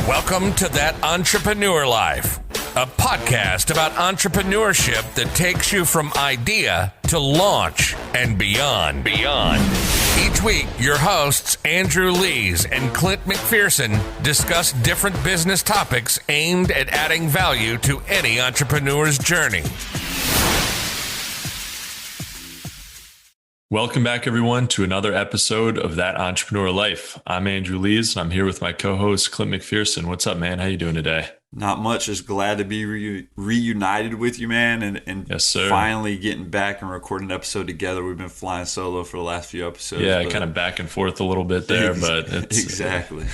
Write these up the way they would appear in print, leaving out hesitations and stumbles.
Welcome to That Entrepreneur Life, a podcast about entrepreneurship that takes you from idea to launch and beyond. Each week, your hosts, Andrew Lees and Clint McPherson, discuss different business topics aimed at adding value to any entrepreneur's journey. Welcome back, everyone, to another episode of That Entrepreneur Life. I'm Andrew Lees, and I'm here with my co-host, Clint McPherson. What's up, man? How you doing today? Not much. Just glad to be reunited with you, man, and yes, sir. Finally getting back and recording an episode together. We've been flying solo for the last few episodes. Yeah, kind of back and forth a little bit there, but it's... Exactly.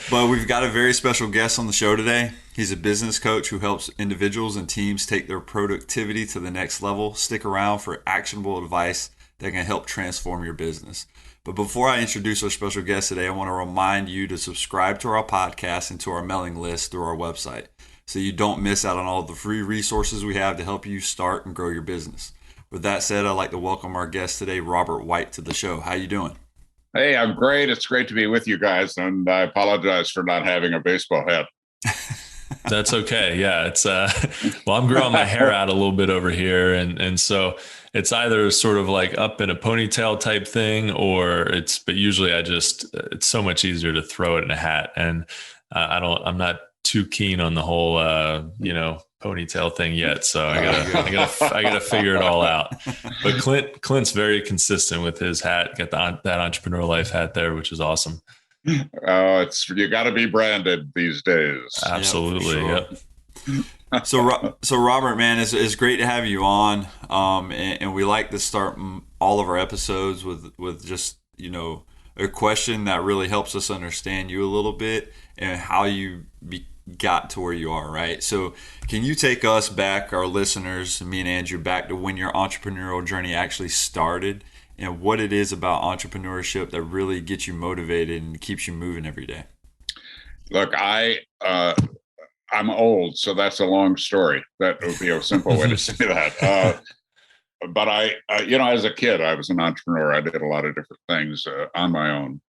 But we've got a very special guest on the show today. He's a business coach who helps individuals and teams take their productivity to the next level. Stick around for actionable advice that can help transform your business. But before I introduce our special guest today, I want to remind you to subscribe to our podcast and to our mailing list through our website so you don't miss out on all the free resources we have to help you start and grow your business. With that said, I'd like to welcome our guest today, Robert White, to the show. How you doing? Hey, I'm great. It's great to be with you guys, and I apologize for not having a baseball hat. That's okay. Yeah, it's well, I'm growing my hair out a little bit over here, and so it's either sort of like up in a ponytail type thing, but usually it's so much easier to throw it in a hat, and I'm not too keen on the whole ponytail thing yet, so I gotta figure it all out. But Clint's very consistent with his hat. Got that Entrepreneur Life hat there, which is awesome. You got to be branded these days. Absolutely. Yep. So Robert, man, it's great to have you on. And we like to start all of our episodes with just, a question that really helps us understand you a little bit and how you got to where you are, right? So can you take us back, our listeners, me and Andrew, back to when your entrepreneurial journey actually started and what it is about entrepreneurship that really gets you motivated and keeps you moving every day? Look, I'm old, so that's a long story. That would be a simple way to say that. But as a kid, I was an entrepreneur. I did a lot of different things on my own.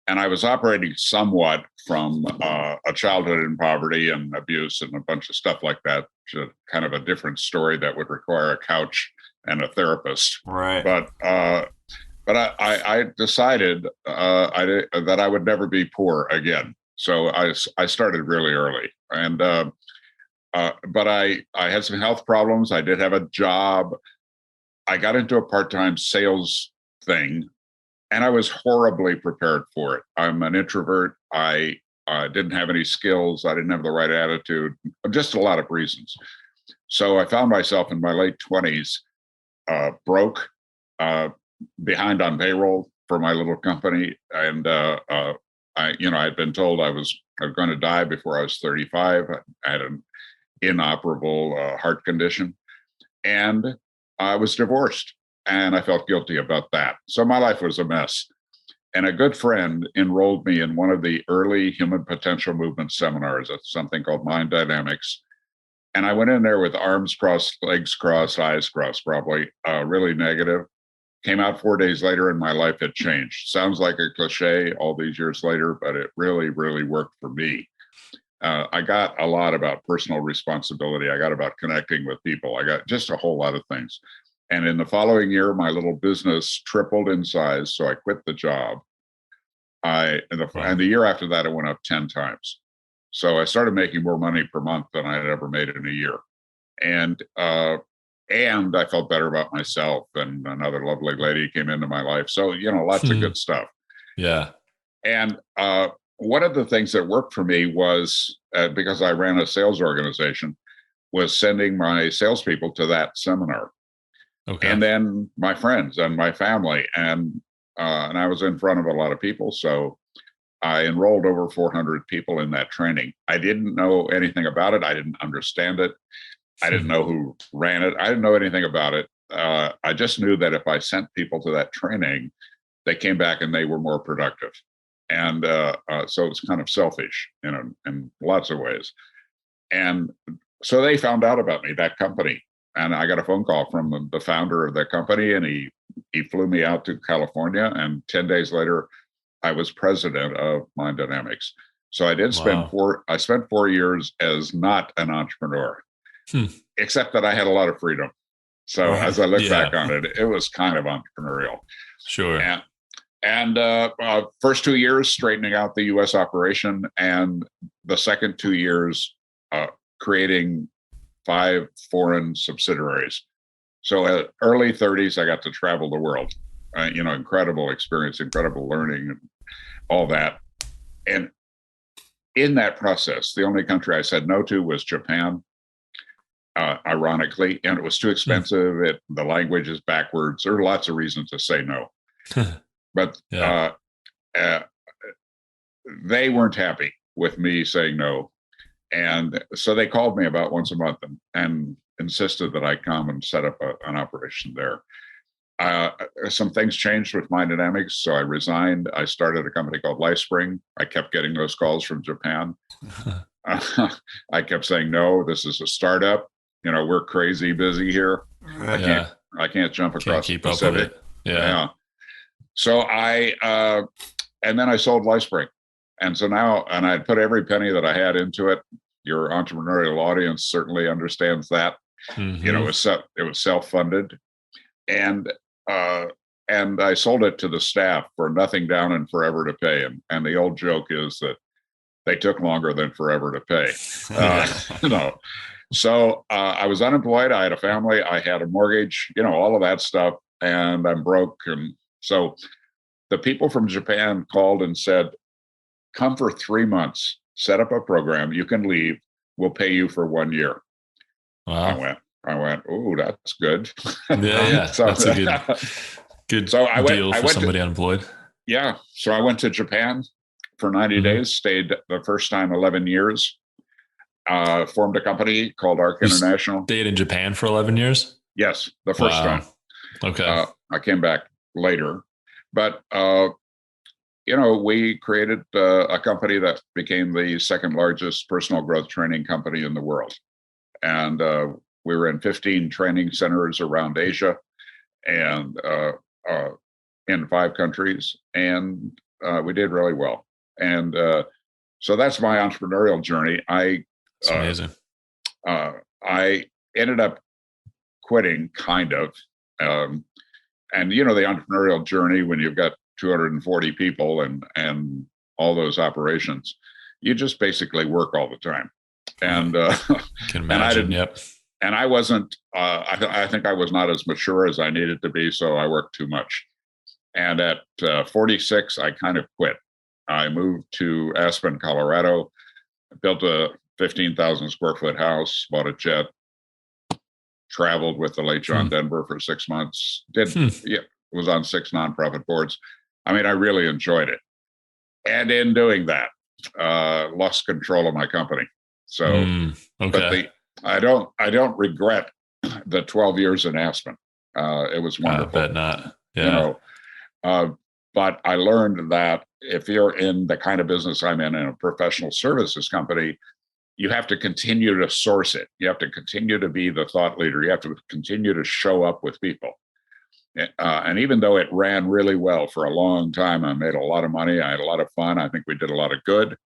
And I was operating somewhat from a childhood in poverty and abuse and a bunch of stuff like that, which is kind of a different story that would require a couch and a therapist. Right. But I decided that I would never be poor again. So I started really early, and but I had some health problems. I did have a job. I got into a part-time sales thing, and I was horribly prepared for it. I'm an introvert. I didn't have any skills. I didn't have the right attitude. Just a lot of reasons. So I found myself in my late 20s, broke, behind on payroll for my little company, and I'd been told I was going to die before I was 35. I had an inoperable heart condition, and I was divorced, and I felt guilty about that. So my life was a mess. And a good friend enrolled me in one of the early human potential movement seminars at something called Mind Dynamics. And I went in there with arms crossed, legs crossed, eyes crossed, probably really negative. Came out 4 days later and my life had changed. Sounds like a cliche all these years later, but it really, really worked for me. I got a lot about personal responsibility. I got about connecting with people. I got just a whole lot of things. And in the following year, my little business tripled in size. So I quit the job. And the year after that, it went up 10 times. So I started making more money per month than I had ever made in a year. And I felt better about myself, and another lovely lady came into my life. So, lots of good stuff. Yeah. And one of the things that worked for me was, because I ran a sales organization, was sending my salespeople to that seminar. Okay. And then my friends and my family. And I was in front of a lot of people. So I enrolled over 400 people in that training. I didn't know anything about it. I didn't understand it. I didn't know who ran it. I didn't know anything about it. I just knew that if I sent people to that training, they came back and they were more productive. And so it was kind of selfish, in lots of ways. And so they found out about me, that company. And I got a phone call from the founder of the company, and he flew me out to California. And 10 days later, I was president of Mind Dynamics. So I did spend Wow. I spent 4 years as not an entrepreneur, Hmm. except that I had a lot of freedom. So Right. as I look back Yeah, on it, it was kind of entrepreneurial. sure. And first 2 years straightening out the U.S. operation, and the second 2 years creating 5 foreign subsidiaries. So at early 30s, I got to travel the world. Incredible experience, incredible learning, and all that. And in that process, the only country I said no to was Japan. Ironically, and it was too expensive. The language is backwards. There are lots of reasons to say no, but Yeah. uh, they weren't happy with me saying no, and so they called me about once a month and insisted that I come and set up an operation there. Some things changed with my dynamics, so I resigned. I started a company called LifeSpring. I kept getting those calls from Japan. I kept saying no. This is a startup. We're crazy busy here. Right. I can't jump Can't across the keep up with Pacific. it. Yeah. So and then I sold LifeSpring. And so now, and I put every penny that I had into it. Your entrepreneurial audience certainly understands that. Mhm. It was self-funded. And I sold it to the staff for nothing down and forever to pay. And the old joke is that they took longer than forever to pay. So I was unemployed. I had a family. I had a mortgage. All of that stuff. And I'm broke. And so the people from Japan called and said, "Come for 3 months. Set up a program. You can leave. We'll pay you for 1 year." Wow. I went, "Oh, that's good." Yeah. So, That's a good So I deal for somebody unemployed. yeah. So I went to Japan for 90 Mhm. days, stayed the first time 11 years, formed a company called Arc You International. stayed in Japan for 11 years? Yes, the first Wow. time. Okay. I came back later, but we created a company that became the second largest personal growth training company in the world. And we were in 15 training centers around Asia and in 5 countries. And we did really well. And so that's my entrepreneurial journey. It's amazing. I ended up quitting, kind of. And the entrepreneurial journey, when you've got 240 people and all those operations, you just basically work all the time. And Can imagine. Yep. and I wasn't. I think I was not as mature as I needed to be, so I worked too much. And at 46, I kind of quit. I moved to Aspen, Colorado, built a 15,000 square foot house, bought a jet, traveled with the late John Denver for 6 months. Was on 6 nonprofit boards. I mean, I really enjoyed it. And in doing that, lost control of my company. So, okay. But I don't regret the 12 years in Aspen. It was wonderful. I bet not. Yeah. But I learned that if you're in the kind of business I'm in a professional services company, you have to continue to source it. You have to continue to be the thought leader. You have to continue to show up with people. And even though it ran really well for a long time, I made a lot of money. I had a lot of fun. I think we did a lot of good.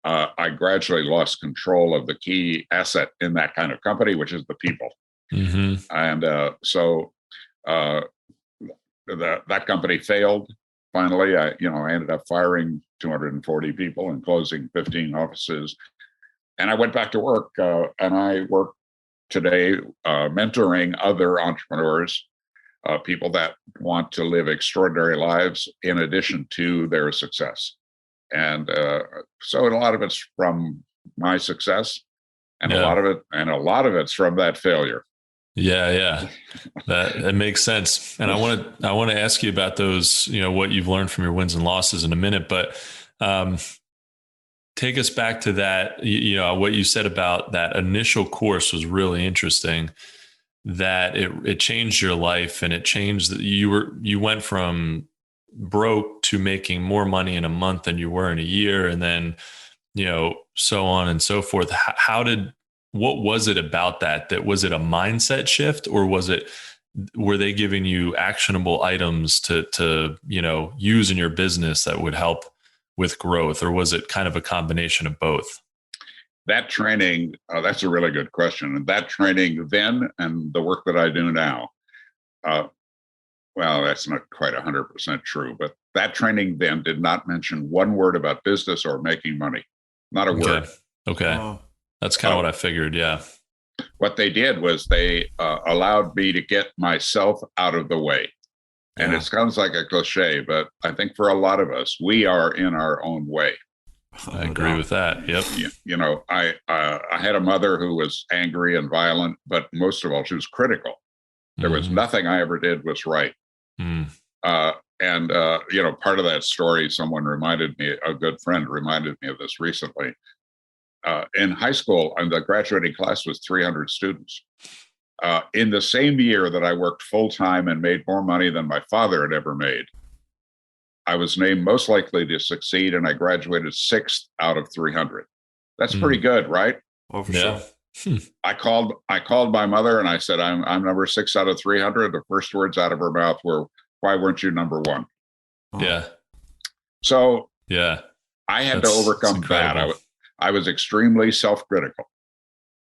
I gradually lost control of the key asset in that kind of company, which is the people. Mm-hmm. And so that company failed. Finally, I ended up firing 240 people and closing 15 offices. And I went back to work, and I work today mentoring other entrepreneurs, people that want to live extraordinary lives in addition to their success. And so a lot of it's from my success, and a lot of it's from that failure. Yeah. That makes sense. And I want to ask you about those, what you've learned from your wins and losses in a minute, but take us back to that. What you said about that initial course was really interesting, that it changed your life, and it changed that you went from broke to making more money in a month than you were in a year. And then, so on and so forth. What was it about that was it a mindset shift, or were they giving you actionable items to use in your business that would help with growth, or was it kind of a combination of both? That training, that's a really good question. And that training then and the work that I do now, well, that's not quite 100% true, but that training then did not mention one word about business or making money. Not a word. Okay. Oh. That's kind of what I figured. Yeah. What they did was they allowed me to get myself out of the way. And it sounds like a cliche, but I think for a lot of us, we are in our own way. I agree with that. Yep. You know, I had a mother who was angry and violent, but most of all, she was critical. There was nothing I ever did was right. You know, part of that story, someone reminded me, a good friend reminded me of this recently. In high school, and the graduating class was 300 students. In the same year that I worked full-time and made more money than my father had ever made, I was named most likely to succeed, and I graduated 6th out of 300. That's pretty good, right? Oh, for sure. I called my mother and I said, I'm number 6 out of 300. The first words out of her mouth were, "Why weren't you number 1?" Yeah. So yeah, I had to overcome that. I was extremely self-critical.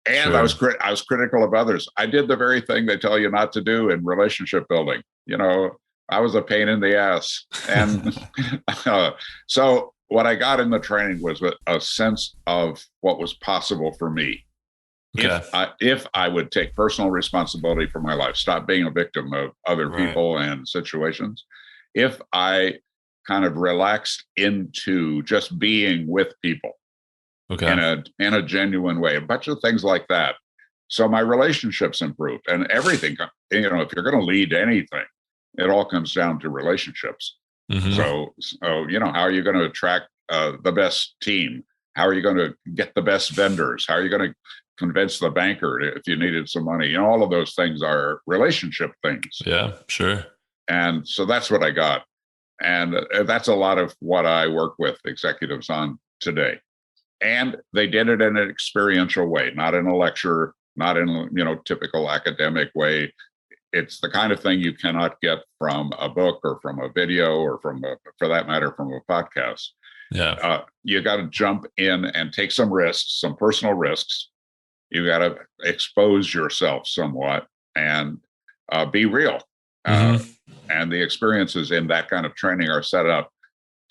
And I was critical of others. I did the very thing they tell you not to do in relationship building. You know, I was a pain in the ass. And so what I got in the training was a sense of what was possible for me. Okay. If I would take personal responsibility for my life, stop being a victim of other people and situations, if I kind of relaxed into just being with people in a genuine way, a bunch of things like that. So my relationships improved, and everything, you know, if you're going to lead anything, it all comes down to relationships. So, you know, how are you going to attract the best team? How are you going to get the best vendors? How are you going to convince the banker if you needed some money? You know, all of those things are relationship things. Yeah, sure. And so that's what I got. And that's a lot of what I work with executives on today. And they did it in an experiential way, not in a lecture, not in a, you know, typical academic way. It's the kind of thing you cannot get from a book or from a video or from for that matter, from a podcast. Yeah. You got to jump in and take some risks, some personal risks. You got to expose yourself somewhat and be real. And the experiences in that kind of training are set up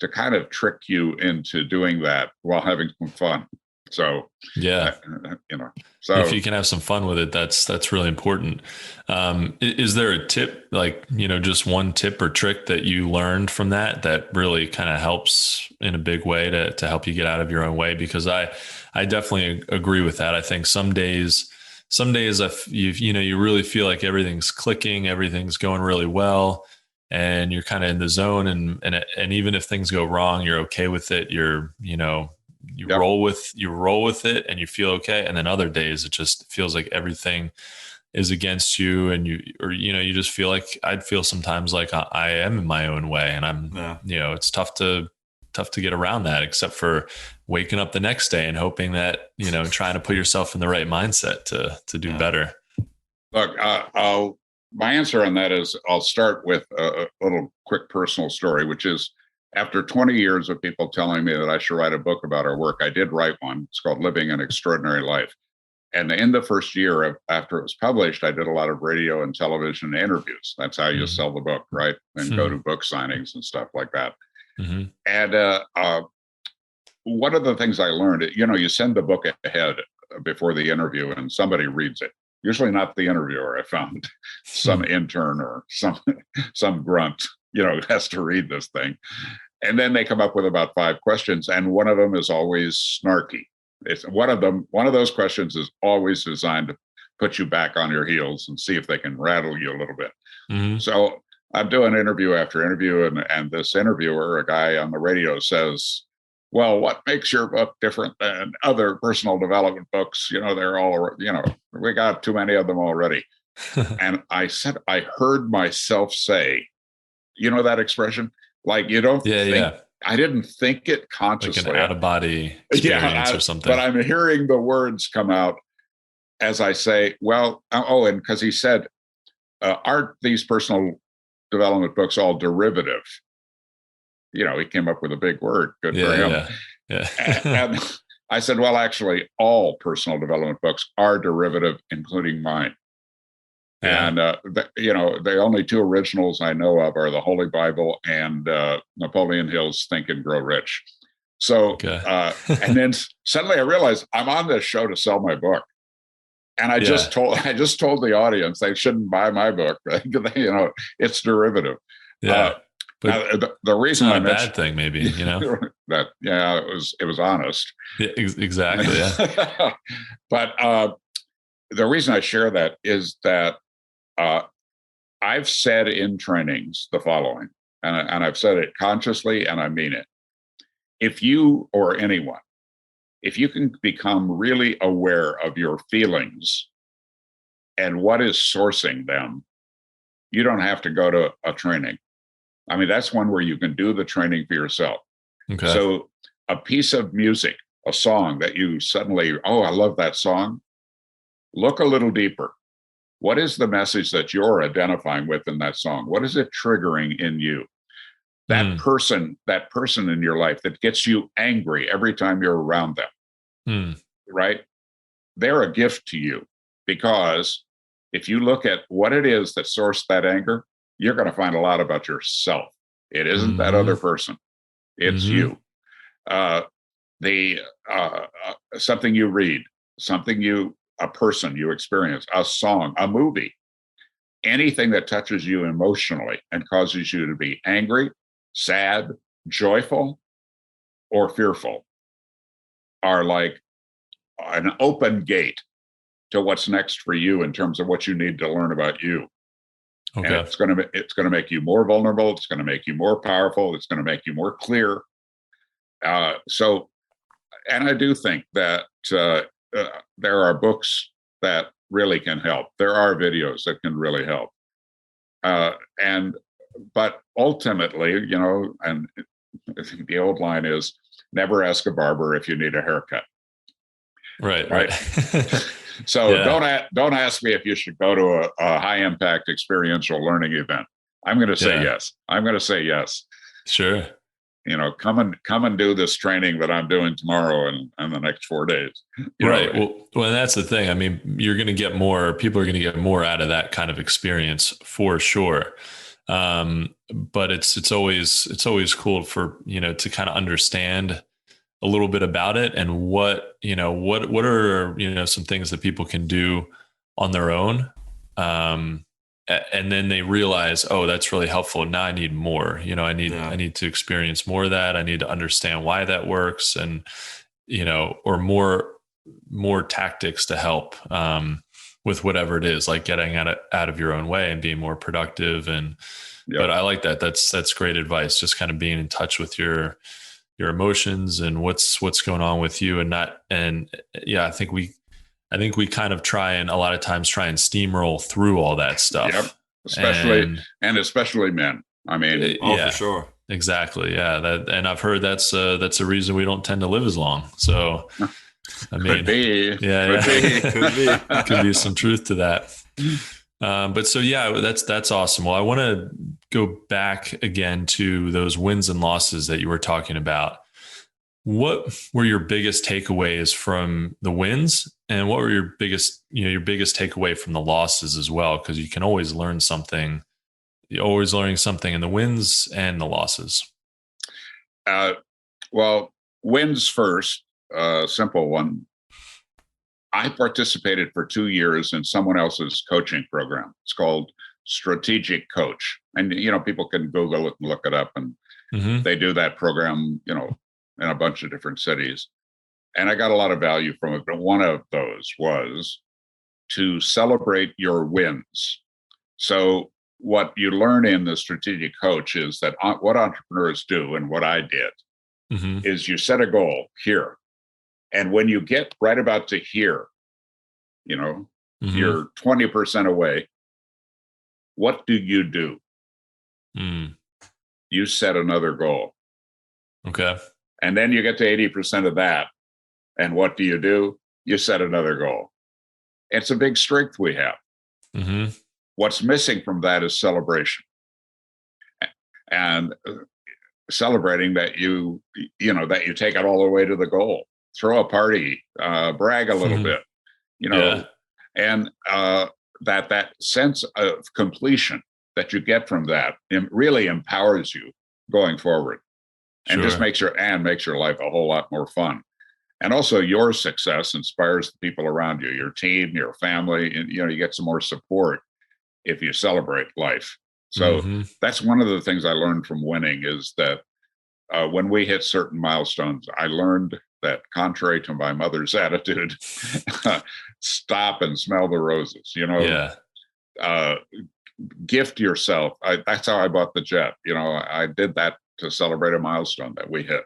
to kind of trick you into doing that while having some fun. So, yeah, you know, so if you can have some fun with it, that's really important. Is there a tip, like, you know, just one tip or trick that you learned from that really kind of helps in a big way to help you get out of your own way? Because I definitely agree with that. I think some days you really feel like everything's clicking, everything's going really well, and you're kind of in the zone, and even if things go wrong, you're okay with it. You roll with it and you feel okay. And then other days it just feels like everything is against you, and you just feel like I'd feel sometimes like I am in my own way, and it's tough to get around that, except for waking up the next day and hoping that, trying to put yourself in the right mindset to do better. Look, my answer on that is I'll start with a little quick personal story, which is after 20 years of people telling me that I should write a book about our work, I did write one. It's called Living an Extraordinary Life. And in the first year after it was published, I did a lot of radio and television interviews. That's how you sell the book, right? And go to book signings and stuff like that. Mm-hmm. And one of the things I learned, you send the book ahead before the interview and somebody reads it. Usually not the interviewer, I found. Some intern or some grunt, has to read this thing. And then they come up with about 5 questions, and one of them is always snarky. It's one of those questions is always designed to put you back on your heels and see if they can rattle you a little bit. Mm-hmm. So I'm doing interview after interview, and this interviewer, a guy on the radio, says, "Well, what makes your book different than other personal development books? They're all, we got too many of them already." And I said, I heard myself say, that expression? Like, you don't think, yeah. I didn't think it consciously. Like an out-of-body experience or something. But I'm hearing the words come out as I say, and because he said, aren't these personal development books all derivative? he came up with a big word. Good for Yeah, him. yeah. And I said, well, actually, all personal development books are derivative, including mine. Yeah. And, the only two originals I know of are the Holy Bible and Napoleon Hill's Think and Grow Rich. So, Okay. and then suddenly I realized I'm on this show to sell my book. And I just told the audience they shouldn't buy my book. It's derivative. Yeah. But the reason not I a mentioned bad thing, maybe, that, it was honest. Yeah, exactly. Yeah. But the reason I share that is that I've said in trainings the following, and I've said it consciously, and I mean it. If you or anyone, if you can become really aware of your feelings and what is sourcing them, you don't have to go to a training. I mean, that's one where you can do the training for yourself. Okay. So a piece of music, a song that you suddenly, oh, I love that song. Look a little deeper. What is the message that you're identifying with in that song? What is it triggering in you? That person in your life that gets you angry every time you're around them, right? They're a gift to you, because if you look at what it is that sourced that anger, you're going to find a lot about yourself. It isn't that other person. It's you. Something you read, a person you experience, a song, a movie, anything that touches you emotionally and causes you to be angry, sad, joyful, or fearful are like an open gate to what's next for you in terms of what you need to learn about you. Okay. And it's going to make you more vulnerable. It's going to make you more powerful. It's going to make you more clear. And I do think that there are books that really can help. There are videos that can really help. But ultimately, and I think the old line is, never ask a barber if you need a haircut. Right. So don't ask me if you should go to a high impact experiential learning event. I'm going to say yes. I'm going to say yes. Sure. Come and do this training that I'm doing tomorrow and the next 4 days. Right. Well, that's the thing. I mean, you're going to get more. People are going to get more out of that kind of experience for sure. But it's always cool for to kind of understand a little bit about it and what are some things that people can do on their own. And then they realize, oh, that's really helpful. Now I need more, I need to experience more of that. I need to understand why that works, and, or more tactics to help, with whatever it is, like getting out of your own way and being more productive. And, but I like that. That's great advice. Just kind of being in touch with your emotions and what's going on with you, I think we kind of a lot of times try and steamroll through all that stuff. Yep. Especially men. I mean, for sure. Exactly. Yeah. And I've heard that's a reason we don't tend to live as long. So, I mean, could be. Could be some truth to that. But so, that's awesome. Well, I want to go back again to those wins and losses that you were talking about. What were your biggest takeaways from the wins, and what were your biggest takeaway from the losses as well? Because you can always learn something. You're always learning something in the wins and the losses. Well, wins first, simple one. I participated for 2 years in someone else's coaching program. It's called Strategic Coach. And, people can Google it and look it up. And they do that program, in a bunch of different cities. And I got a lot of value from it. But one of those was to celebrate your wins. So what you learn in the Strategic Coach is that what entrepreneurs do, and what I did, is you set a goal here. And when you get right about to here, you're 20% away, what do? You set another goal. Okay. And then you get to 80% of that. And what do? You set another goal. It's a big strength we have. What's missing from that is celebration. And celebrating that that you take it all the way to the goal, throw a party, brag a little bit, Yeah. and that sense of completion that you get from that, it really empowers you going forward, and just makes your life a whole lot more fun. And also, your success inspires the people around you, your team, your family, and you get some more support if you celebrate life. So that's one of the things I learned from winning, is that when we hit certain milestones, I learned that, contrary to my mother's attitude, stop and smell the roses. Gift yourself. That's how I bought the jet. I did that to celebrate a milestone that we hit,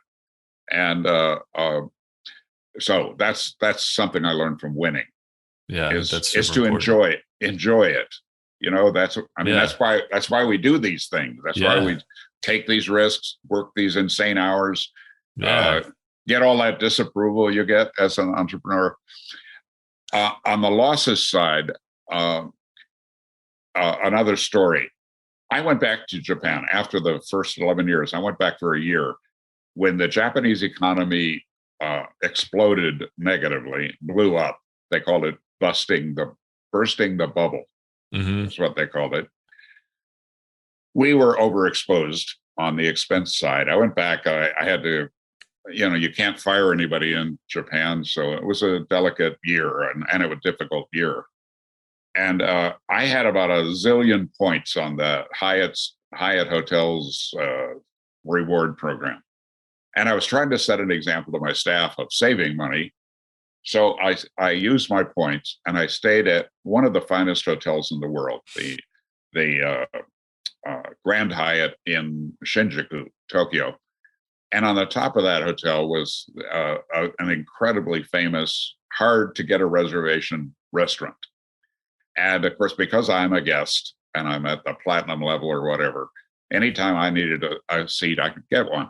and so that's something I learned from winning. Yeah, is that's to enjoy it. That's why we do these things. That's why we take these risks, work these insane hours, get all that disapproval you get as an entrepreneur. On the losses side, another story. I went back to Japan after the first 11 years. I went back for a year when the Japanese economy exploded negatively, blew up. They called it bursting the bubble. That's what they called it. We were overexposed on the expense side. I went back. I had to, you can't fire anybody in Japan, so it was a delicate year and it was a difficult year. And I had about a zillion points on the Hyatt Hotels reward program. And I was trying to set an example to my staff of saving money. So I used my points and I stayed at one of the finest hotels in the world, the Grand Hyatt in Shinjuku, Tokyo. And on the top of that hotel was an incredibly famous, hard to get a reservation restaurant. And of course, because I'm a guest and I'm at the platinum level or whatever, anytime I needed a seat, I could get one.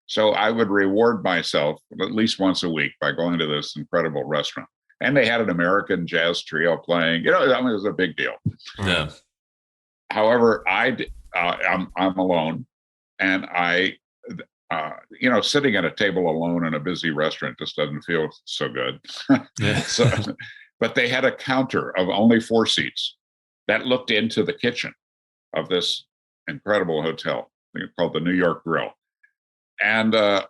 So I would reward myself at least once a week by going to this incredible restaurant. And they had an American jazz trio playing. It was a big deal. Yeah. However, I'm alone, and sitting at a table alone in a busy restaurant just doesn't feel so good. Yeah. But they had a counter of only 4 seats that looked into the kitchen of this incredible hotel called the New York Grill. And I'm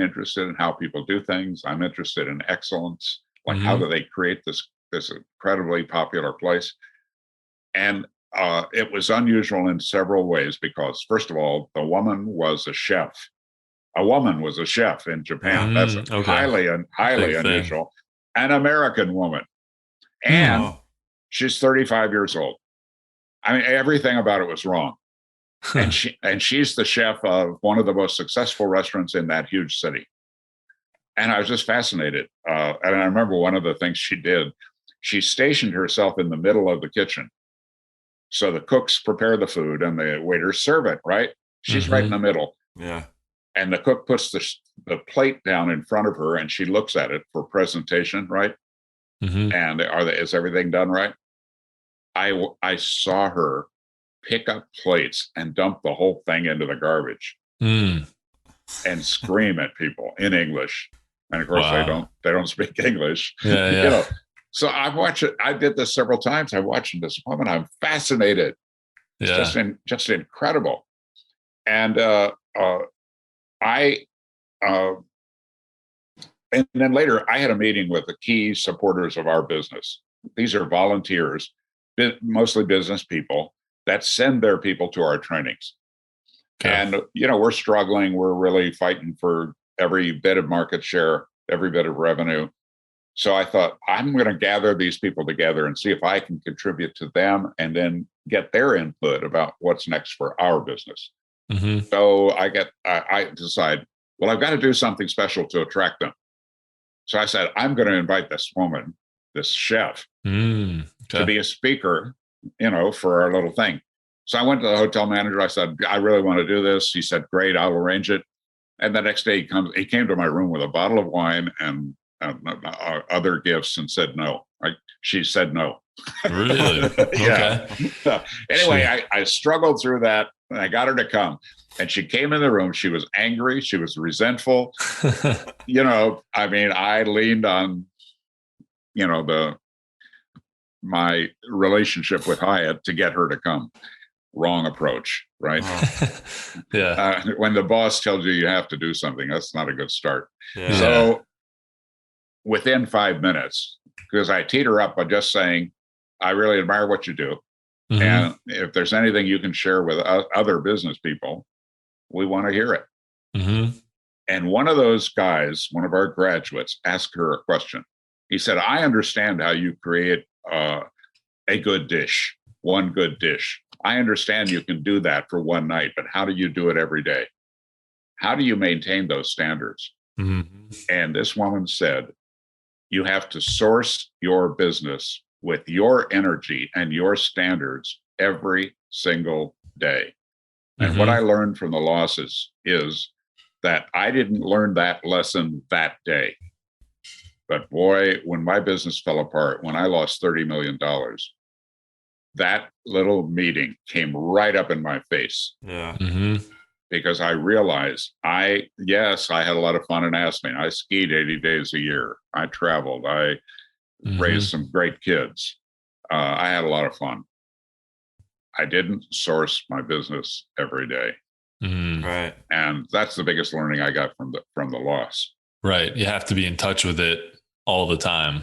interested in how people do things. I'm interested in excellence. Like, how do they create this incredibly popular place? And it was unusual in several ways because, first of all, the woman was a chef. A woman was a chef in Japan. That's highly unusual. An American woman. And she's 35 years old. I mean, everything about it was wrong. And she's the chef of one of the most successful restaurants in that huge city. And I was just fascinated. And I remember one of the things she did, she stationed herself in the middle of the kitchen. So the cooks prepare the food and the waiters serve it, right? She's right in the middle. Yeah. And the cook puts the plate down in front of her and she looks at it for presentation, right? And is everything done right? I saw her pick up plates and dump the whole thing into the garbage and scream at people in English. And of course, they don't speak English. So I did this several times. I'm watching this woman. I'm fascinated. It's just incredible. And and then later I had a meeting with the key supporters of our business. These are volunteers, mostly business people, that send their people to our trainings. Okay. And, we're struggling. We're really fighting for every bit of market share, every bit of revenue. So I thought, I'm going to gather these people together and see if I can contribute to them and then get their input about what's next for our business. So I decide, well, I've got to do something special to attract them. So I said, I'm going to invite this woman, this chef, to be a speaker, for our little thing. So I went to the hotel manager. I said, I really want to do this. He said, great, I'll arrange it. And the next day he came to my room with a bottle of wine and other gifts and said no. She said no. Really? Yeah. Anyway, I struggled through that. And I got her to come. And she came in the room. She was angry. She was resentful. I mean, I leaned on, my relationship with Hyatt to get her to come. Wrong approach, right? Yeah. When the boss tells you have to do something, that's not a good start. Yeah. So within 5 minutes, because I teed her up by just saying, I really admire what you do. Mm-hmm. And if there's anything you can share with other business people, we want to hear it. Mm-hmm. And one of those guys, one of our graduates, asked her a question. He said, I understand how you create a good dish, one good dish. I understand you can do that for one night, but how do you do it every day? How do you maintain those standards? Mm-hmm. And this woman said, you have to source your business with your energy and your standards every single day. And Mm-hmm. what I learned from the losses is that I didn't learn that lesson that day. But boy, when my business fell apart, when I lost $30 million, that little meeting came right up in my face. Yeah. Mm-hmm. Because I realized I had a lot of fun in Aspen. I skied 80 days a year. I traveled. I raised some great kids. I had a lot of fun. I didn't source my business every day. Mm-hmm. Right. And that's the biggest learning I got from the loss. Right. You have to be in touch with it all the time.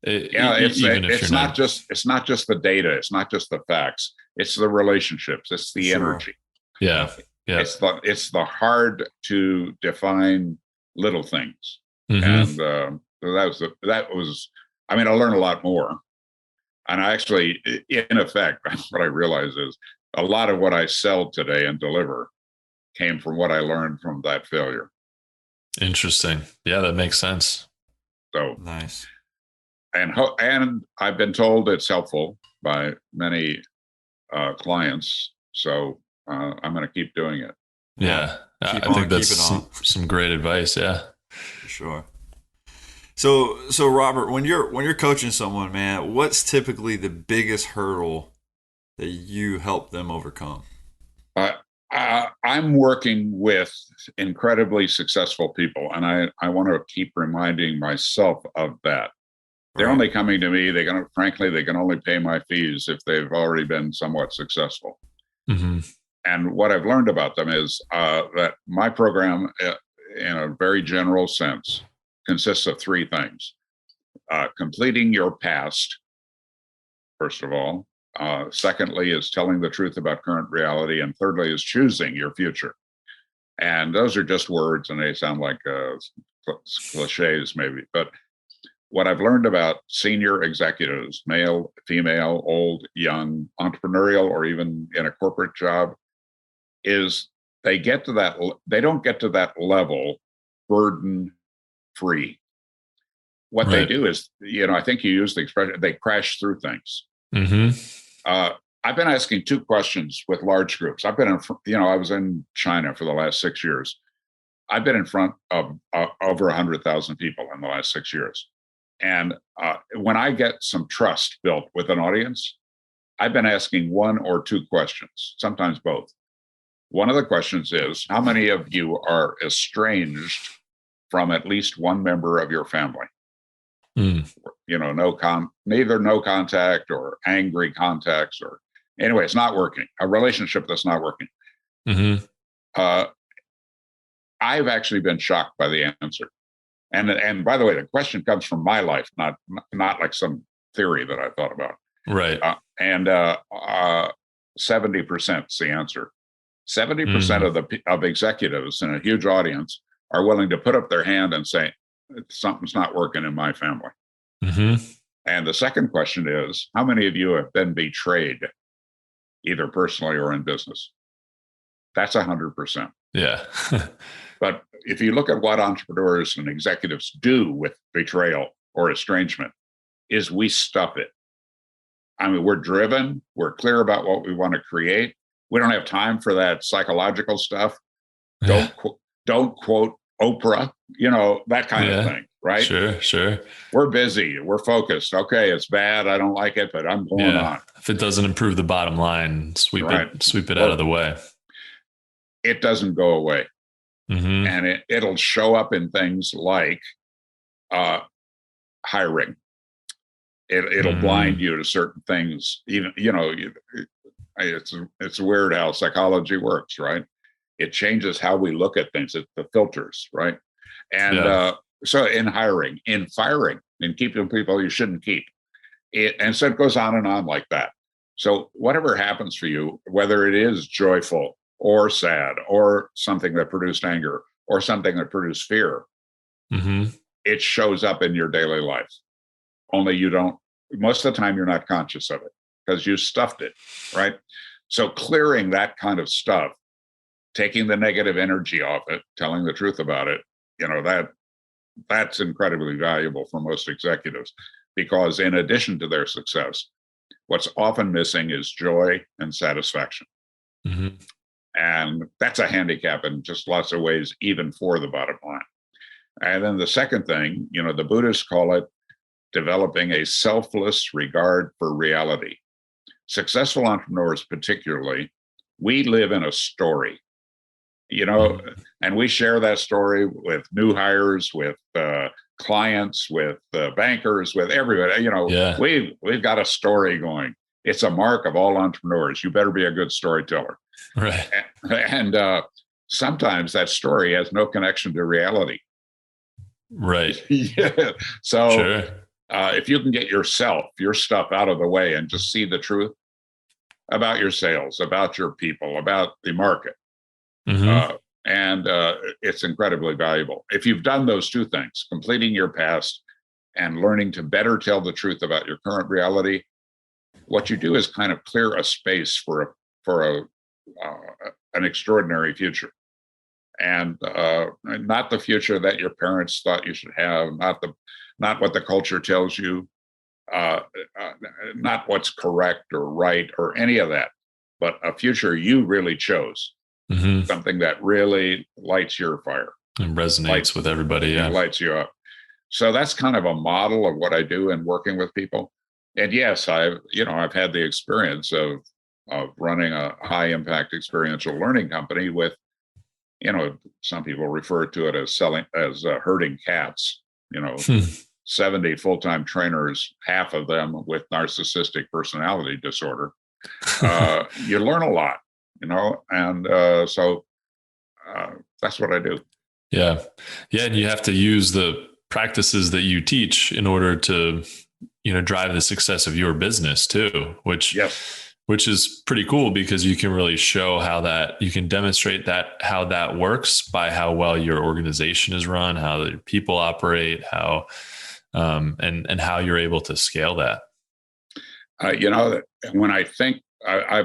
It's not just the data. It's not just the facts. It's the relationships. It's the energy. Yeah. Yeah. It's the hard to define little things. Mm-hmm. And that was, I learned a lot more. And I actually, in effect, what I realize is a lot of what I sell today and deliver came from what I learned from that failure. Interesting. Yeah, that makes sense. So nice. And I've been told it's helpful by many clients. So I'm going to keep doing it. Yeah. I think that's some great advice. Yeah. For sure. So Robert, when you're coaching someone, man, what's typically the biggest hurdle that you help them overcome? I'm working with incredibly successful people, and I want to keep reminding myself of that. They're only coming to me. They can only pay my fees if they've already been somewhat successful. Mm-hmm. And what I've learned about them is that my program, in a very general sense, consists of three things. Completing your past, first of all. Secondly is telling the truth about current reality. And thirdly is choosing your future. And those are just words, and they sound like cliches maybe. But what I've learned about senior executives, male, female, old, young, entrepreneurial, or even in a corporate job, is they don't get to that level burden free. What they do is, I think you use the expression, they crash through things. Mm-hmm. I've been asking two questions with large groups. I've been I was in China for the last 6 years. I've been in front of over 100,000 people in the last 6 years. And when I get some trust built with an audience, I've been asking one or two questions, sometimes both. One of the questions is, how many of you are estranged from at least one member of your family? Mm. Neither no contact or angry contacts, or anyway, it's not working. A relationship that's not working. Mm-hmm. I've actually been shocked by the answer. And by the way, the question comes from my life, not like some theory that I thought about. Right. 70% is the answer. 70% of executives in a huge audience are willing to put up their hand and say, something's not working in my family. Mm-hmm. And the second question is, how many of you have been betrayed, either personally or in business? That's 100%. Yeah. But if you look at what entrepreneurs and executives do with betrayal or estrangement, is we stuff it. We're driven. We're clear about what we want to create. We don't have time for that psychological stuff. Yeah. Don't quote Oprah, that kind of thing, right? Sure. We're busy. We're focused. Okay, it's bad. I don't like it, but I'm going on. If it doesn't improve the bottom line, sweep it Well, out of the way. It doesn't go away. Mm-hmm. And it'll show up in things like hiring. It'll blind you to certain things. Even, it's weird how psychology works, right? It changes how we look at things. It's the filters, right? And so in hiring, in firing, in keeping people you shouldn't keep. And so it goes on and on like that. So whatever happens for you, whether it is joyful or sad or something that produced anger or something that produced fear, it shows up in your daily life. Only most of the time, you're not conscious of it because you stuffed it, right? So clearing that kind of stuff, taking the negative energy off it, telling the truth about it, that's incredibly valuable for most executives, because in addition to their success, what's often missing is joy and satisfaction. And that's a handicap in just lots of ways, even for the bottom line. And then the second thing, the Buddhists call it developing a selfless regard for reality. Successful entrepreneurs, particularly, we live in a story, and we share that story with new hires, with clients, with bankers, with everybody. We've got a story going. It's a mark of all entrepreneurs. You better be a good storyteller. Right. And sometimes that story has no connection to reality. Right. Yeah. So sure. If you can get your stuff out of the way and just see the truth about your sales, about your people, about the market, and it's incredibly valuable. If you've done those two things, completing your past and learning to better tell the truth about your current reality, what you do is kind of clear a space for an extraordinary future. And not the future that your parents thought you should have, not what the culture tells you, not what's correct or right or any of that, but a future you really chose, something that really lights your fire and resonates with everybody. Yeah, lights you up. So that's kind of a model of what I do in working with people. And yes, I've had the experience of running a high impact experiential learning company with, some people refer to it as herding cats, 70 full-time trainers, half of them with narcissistic personality disorder. You learn a lot, and so that's what I do. Yeah. And you have to use the practices that you teach in order to, drive the success of your business too, which is pretty cool, because you can really show you can demonstrate how that works by how well your organization is run, how the people operate, how, and how you're able to scale that. When I think I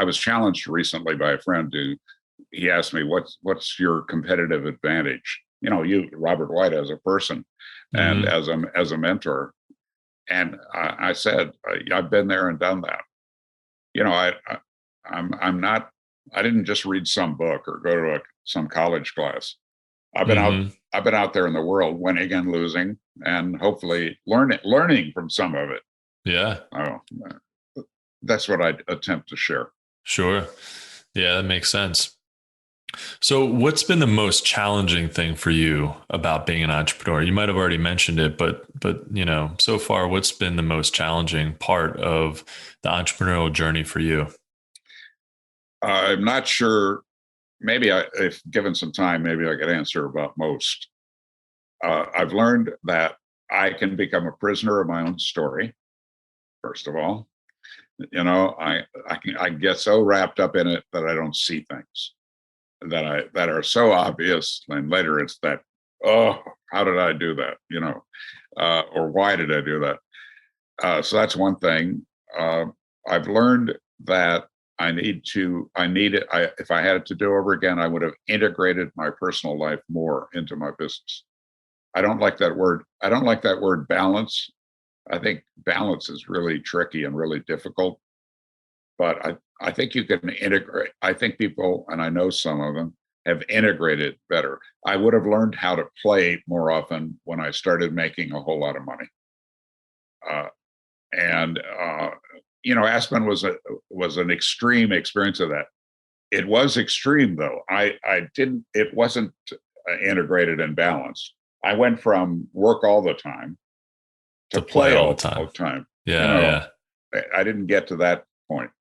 was challenged recently by a friend he asked me, what's your competitive advantage? Robert White, as a person and as a mentor. And I said, I've been there and done that. I didn't just read some book or go to some college class. I've been out there in the world, winning and losing, and hopefully learning from some of it. Yeah. That's what I attempt to share. Sure. Yeah, that makes sense. So what's been the most challenging thing for you about being an entrepreneur? You might have already mentioned it, but so far, what's been the most challenging part of the entrepreneurial journey for you? I'm not sure. Maybe if given some time, maybe I could answer about most. I've learned that I can become a prisoner of my own story. First of all, I get so wrapped up in it that I don't see things that are so obvious, and later it's that, how did I do that? Or why did I do that? So that's one thing. I've learned that if I had it to do over again, I would have integrated my personal life more into my business. I don't like that word. I don't like that word balance. I think balance is really tricky and really difficult, but I think you can integrate. I think people, and I know some of them, have integrated better. I would have learned how to play more often when I started making a whole lot of money. And Aspen was an extreme experience of that. It was extreme though. It wasn't integrated and balanced. I went from work all the time to play all the time. Yeah. I didn't get to that point.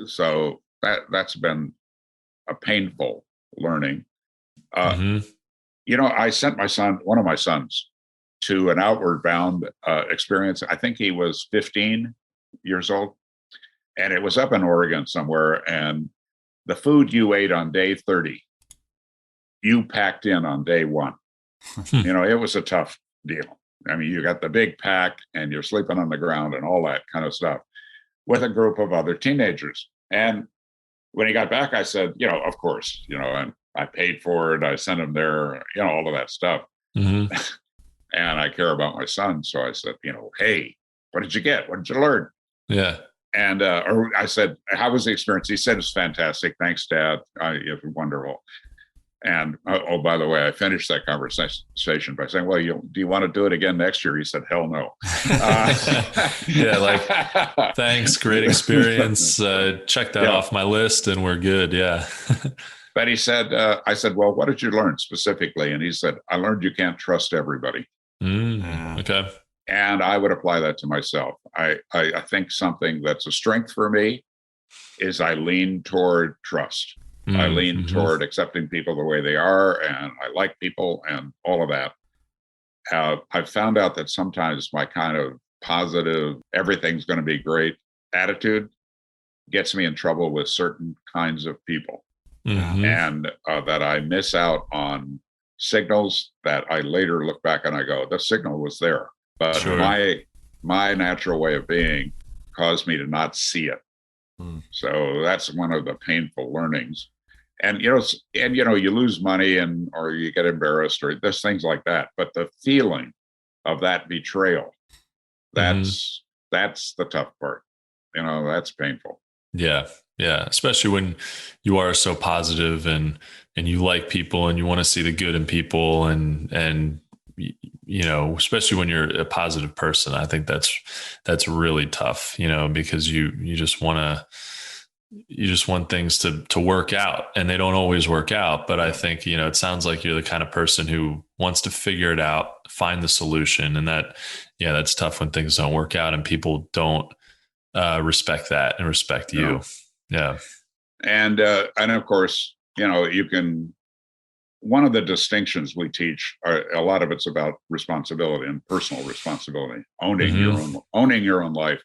So that's been a painful learning. I sent one of my sons, to an outward bound experience. I think he was 15 years old, and it was up in Oregon somewhere. And the food you ate on day 30, you packed in on day 1. It was a tough deal. I mean, you got the big pack and you're sleeping on the ground and all that kind of stuff with a group of other teenagers. And when he got back, I said, of course, and I paid for it. I sent him there, all of that stuff. Mm-hmm. And I care about my son. So I said, hey, what did you get? What did you learn? Yeah. And or I said, how was the experience? He said, it's fantastic. Thanks, Dad. It was wonderful. And by the way, I finished that conversation by saying, well, do you want to do it again next year? He said, hell no. Yeah, like, thanks, great experience. Check that off my list and we're good. Yeah. But he said, I said, well, what did you learn specifically? And he said, I learned you can't trust everybody. Okay. And I would apply that to myself. I think something that's a strength for me is I lean toward trust. I lean toward accepting people the way they are, and I like people and all of that. I've found out that sometimes my kind of positive, everything's going to be great attitude gets me in trouble with certain kinds of people. And that I miss out on signals that I later look back and I go, the signal was there. But sure. my natural way of being caused me to not see it. So that's one of the painful learnings. And you lose money or you get embarrassed or there's things like that. But the feeling of that betrayal, that's the tough part. That's painful. Yeah. Yeah. Especially when you are so positive and you like people and you want to see the good in people and especially when you're a positive person, I think that's really tough, because you just want things to work out, and they don't always work out. But I think, it sounds like you're the kind of person who wants to figure it out, find the solution. And that's tough when things don't work out and people don't respect that and respect you. Yeah. And of course, one of the distinctions we teach a lot of it's about responsibility and personal responsibility, owning your own life.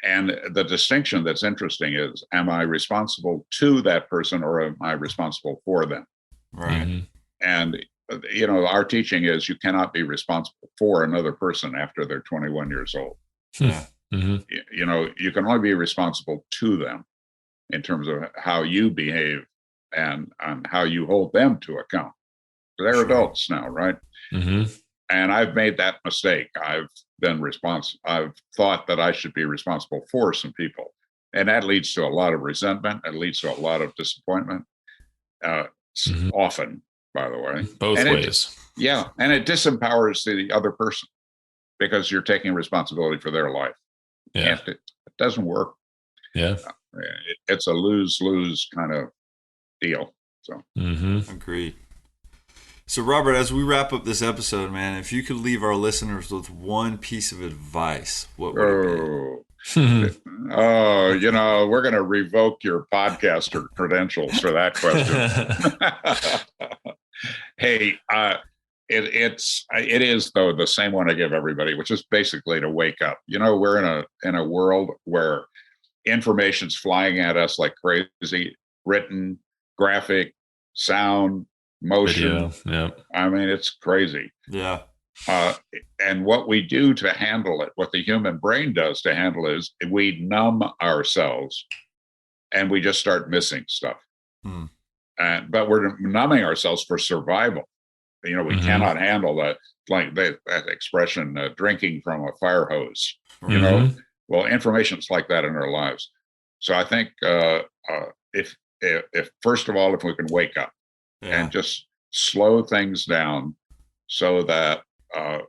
And the distinction that's interesting is, am I responsible to that person or am I responsible for them? Right. And, our teaching is you cannot be responsible for another person after they're 21 years old. Yeah. You can only be responsible to them in terms of how you behave and how you hold them to account. They're adults now, right? And I've made that mistake. I've thought that I should be responsible for some people. And that leads to a lot of resentment. It leads to a lot of disappointment. Often, by the way. Both ways. And it disempowers the other person because you're taking responsibility for their life. Yeah. It doesn't work. Yeah. It's a lose-lose kind of deal. So Agreed. So Robert, as we wrap up this episode, man, if you could leave our listeners with one piece of advice, what would it be? We're going to revoke your podcaster credentials for that question. Hey, it is though the same one I give everybody, which is basically to wake up. We're in a world where information's flying at us like crazy, written, graphic, sound, motion. Video. I mean, it's crazy. Yeah. And what we do to handle it, what the human brain does to handle it, is we numb ourselves and we just start missing stuff. But we're numbing ourselves for survival. We cannot handle that, like that expression, drinking from a fire hose. Well, information's like that in our lives. So I think if first of all, if we can wake up and just slow things down so that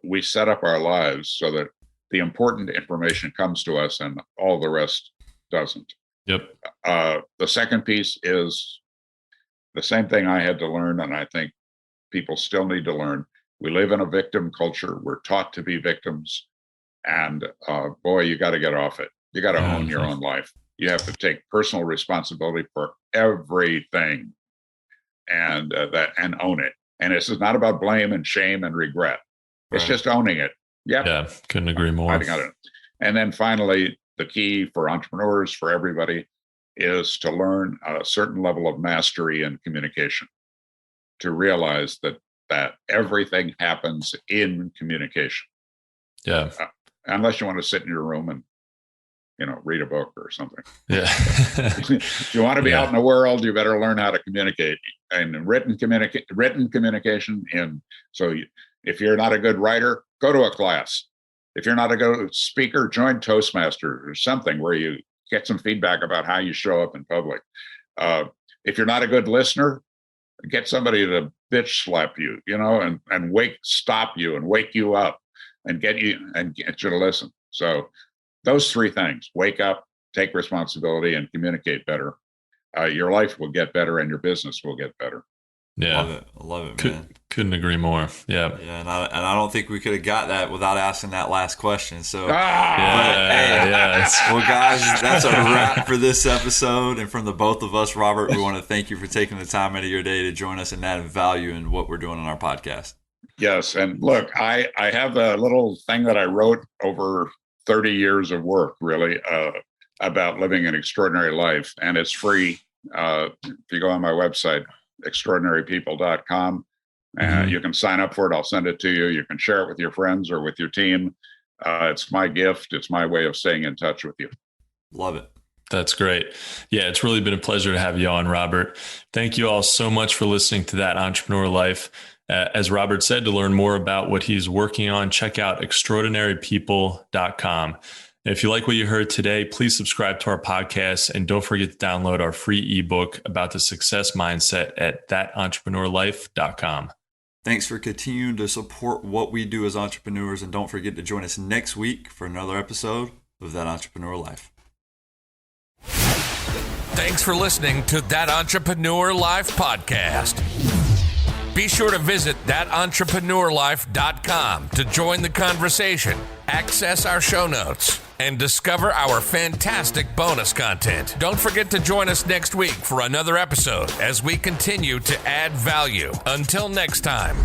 we set up our lives so that the important information comes to us and all the rest doesn't. Yep. The second piece is the same thing I had to learn, and I think people still need to learn. We live in a victim culture. We're taught to be victims. And boy, you got to get off it. You got to own your own life. You have to take personal responsibility for everything and own it. And this is not about blame and shame and regret. It's just owning it. Yep. Yeah, couldn't agree more. And then finally, the key for entrepreneurs, for everybody, is to learn a certain level of mastery in communication, to realize that everything happens in communication. Yeah. Unless you want to sit in your room and, read a book or something. Yeah. If you want to be out in the world, you better learn how to communicate, and written communication. If you're not a good writer, go to a class. If you're not a good speaker, join Toastmasters or something where you get some feedback about how you show up in public. If you're not a good listener, get somebody to bitch slap you, and stop you and wake you up and get you to listen. So those three things: wake up, take responsibility, and communicate better. Your life will get better and your business will get better. Yeah. I love it, man. Couldn't agree more. Yeah. Yeah, and I don't think we could have got that without asking that last question. So, well, guys, that's a wrap for this episode. And from the both of us, Robert, we want to thank you for taking the time out of your day to join us and add value in what we're doing on our podcast. Yes, and look, I have a little thing that I wrote over 30 years of work, really, about living an extraordinary life, and it's free. If you go on my website, extraordinarypeople.com, and you can sign up for it. I'll send it to you. You can share it with your friends or with your team. It's my gift. It's my way of staying in touch with you. Love it. That's great. Yeah, it's really been a pleasure to have you on, Robert. Thank you all so much for listening to That Entrepreneur Life. As Robert said, to learn more about what he's working on, check out extraordinarypeople.com. If you like what you heard today, please subscribe to our podcast, and don't forget to download our free ebook about the success mindset at thatentrepreneurlife.com. Thanks for continuing to support what we do as entrepreneurs, and don't forget to join us next week for another episode of That Entrepreneur Life. Thanks for listening to That Entrepreneur Life podcast. Be sure to visit thatentrepreneurlife.com to join the conversation, access our show notes, and discover our fantastic bonus content. Don't forget to join us next week for another episode as we continue to add value. Until next time.